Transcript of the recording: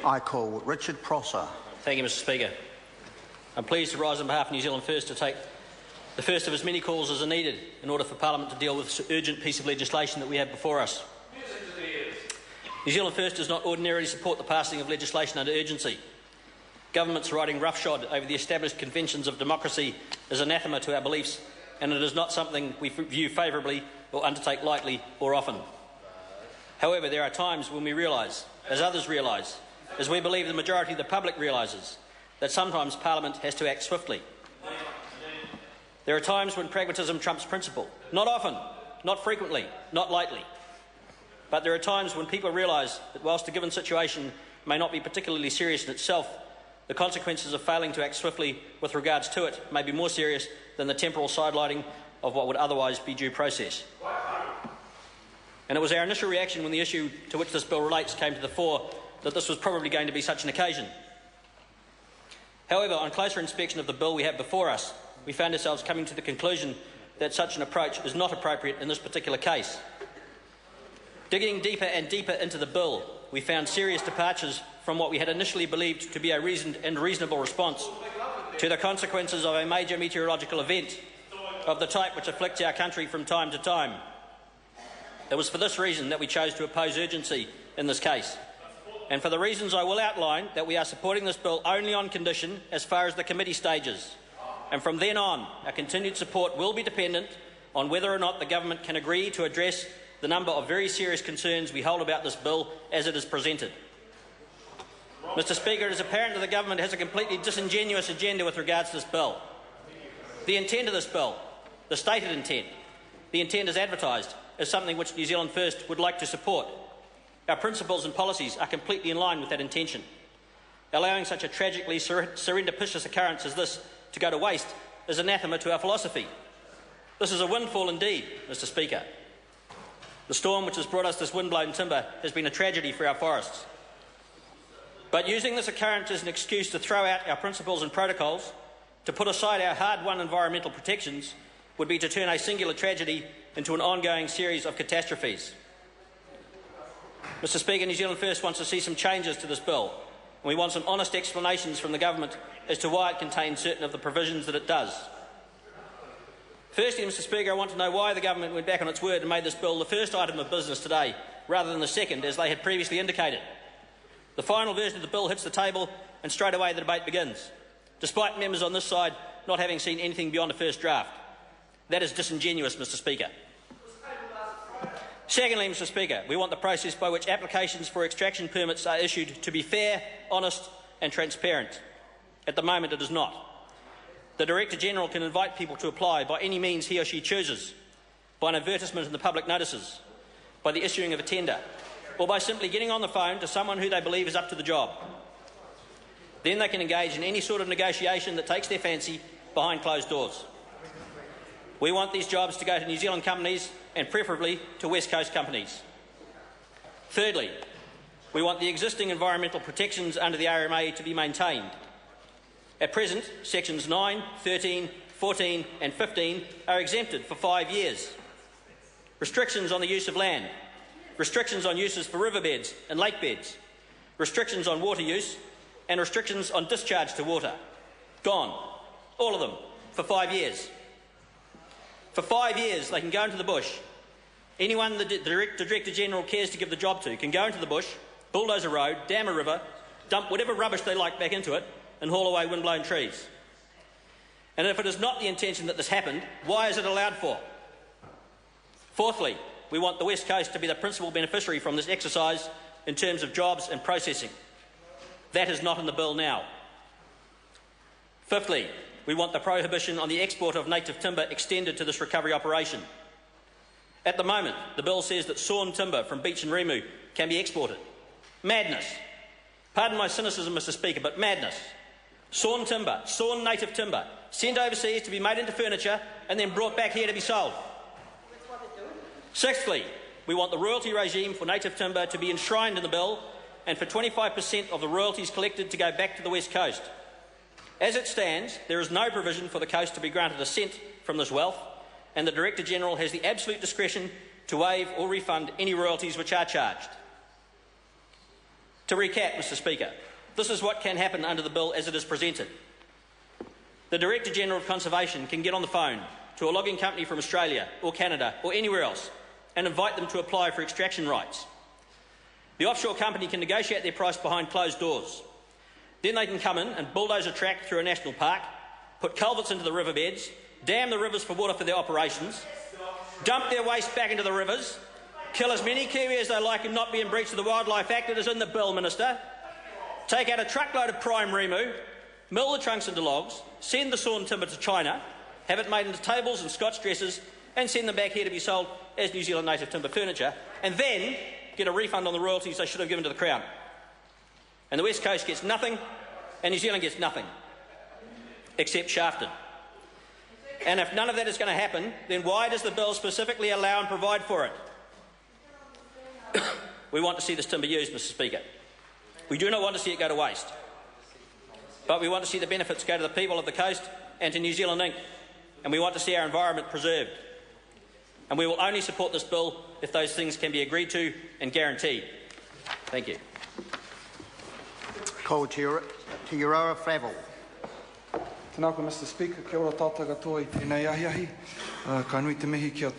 I call Richard Prosser. Thank you, Mr Speaker. I'm pleased to rise on behalf of New Zealand First to take the first of as many calls as are needed in order for Parliament to deal with this urgent piece of legislation that we have before us. New Zealand First does not ordinarily support the passing of legislation under urgency. Governments riding roughshod over the established conventions of democracy is anathema to our beliefs, and it is not something we view favourably or undertake lightly or often. However, there are times when we realise, as others realise, as we believe the majority of the public realises, that sometimes Parliament has to act swiftly. There are times when pragmatism trumps principle. Not often, not frequently, not lightly. But there are times when people realise that whilst a given situation may not be particularly serious in itself, the consequences of failing to act swiftly with regards to it may be more serious than the temporal sidelighting of what would otherwise be due process. And it was our initial reaction when the issue to which this bill relates came to the fore that this was probably going to be such an occasion. However, on closer inspection of the bill we have before us, we found ourselves coming to the conclusion that such an approach is not appropriate in this particular case. Digging deeper and deeper into the bill, we found serious departures from what we had initially believed to be a reasoned and reasonable response to the consequences of a major meteorological event of the type which afflicts our country from time to time. It was for this reason that we chose to oppose urgency in this case, and for the reasons I will outline, that we are supporting this bill only on condition as far as the committee stages, and from then on our continued support will be dependent on whether or not the government can agree to address the number of very serious concerns we hold about this bill as it is presented. Mr Speaker, it is apparent that the government has a completely disingenuous agenda with regards to this bill. The intent of this bill, the stated intent, the intent as advertised, is something which New Zealand First would like to support. Our principles and policies are completely in line with that intention. Allowing such a tragically surreptitious occurrence as this to go to waste is anathema to our philosophy. This is a windfall indeed, Mr Speaker. The storm which has brought us this windblown timber has been a tragedy for our forests. But using this occurrence as an excuse to throw out our principles and protocols, to put aside our hard-won environmental protections, would be to turn a singular tragedy into an ongoing series of catastrophes. Mr Speaker, New Zealand First wants to see some changes to this bill, and we want some honest explanations from the government as to why it contains certain of the provisions that it does. Firstly, Mr Speaker, I want to know why the government went back on its word and made this bill the first item of business today, rather than the second, as they had previously indicated. The final version of the bill hits the table and straight away the debate begins, despite members on this side not having seen anything beyond a first draft. That is disingenuous, Mr Speaker. Secondly, Mr Speaker, we want the process by which applications for extraction permits are issued to be fair, honest and transparent. At the moment it is not. The Director-General can invite people to apply by any means he or she chooses, by an advertisement in the public notices, by the issuing of a tender, or by simply getting on the phone to someone who they believe is up to the job. Then they can engage in any sort of negotiation that takes their fancy behind closed doors. We want these jobs to go to New Zealand companies and preferably to West Coast companies. Thirdly, we want the existing environmental protections under the RMA to be maintained. At present, sections 9, 13, 14 and 15 are exempted for 5 years. Restrictions on the use of land, restrictions on uses for riverbeds and lake beds, restrictions on water use and restrictions on discharge to water. Gone. All of them. For 5 years. For 5 years they can go into the bush. Anyone the Director-General cares to give the job to can go into the bush, bulldoze a road, dam a river, dump whatever rubbish they like back into it and haul away windblown trees. And if it is not the intention that this happened, why is it allowed for? Fourthly, we want the West Coast to be the principal beneficiary from this exercise in terms of jobs and processing. That is not in the bill now. Fifthly, we want the prohibition on the export of native timber extended to this recovery operation. At the moment, the bill says that sawn timber from beach and Rimu can be exported. Madness. Pardon my cynicism, Mr Speaker, but madness. Sawn timber, sawn native timber, sent overseas to be made into furniture and then brought back here to be sold. Sixthly, we want the royalty regime for native timber to be enshrined in the bill and for 25% of the royalties collected to go back to the West Coast. As it stands, there is no provision for the coast to be granted a cent from this wealth, and the Director-General has the absolute discretion to waive or refund any royalties which are charged. To recap, Mr Speaker, this is what can happen under the bill as it is presented. The Director-General of Conservation can get on the phone to a logging company from Australia or Canada or anywhere else and invite them to apply for extraction rights. The offshore company can negotiate their price behind closed doors. Then they can come in and bulldoze a track through a national park, put culverts into the riverbeds, dam the rivers for water for their operations, dump their waste back into the rivers, kill as many Kiwi as they like and not be in breach of the Wildlife Act that is in the bill, Minister, take out a truckload of prime remu, mill the trunks into logs, send the sawn timber to China, have it made into tables and Scotch dresses, and send them back here to be sold as New Zealand native timber furniture, and then get a refund on the royalties they should have given to the Crown. And the West Coast gets nothing, and New Zealand gets nothing, except shafted. And if none of that is going to happen, then why does the bill specifically allow and provide for it? We want to see this timber used, Mr Speaker. We do not want to see it go to waste. But we want to see the benefits go to the people of the coast and to New Zealand Inc. And we want to see our environment preserved. And we will only support this bill if those things can be agreed to and guaranteed. Thank you. Ko te Aroa Favel. Tēnā koe, Mr Speaker, kia ora tātou katoa I tēnei ahiahi. Ka nui te mihi kia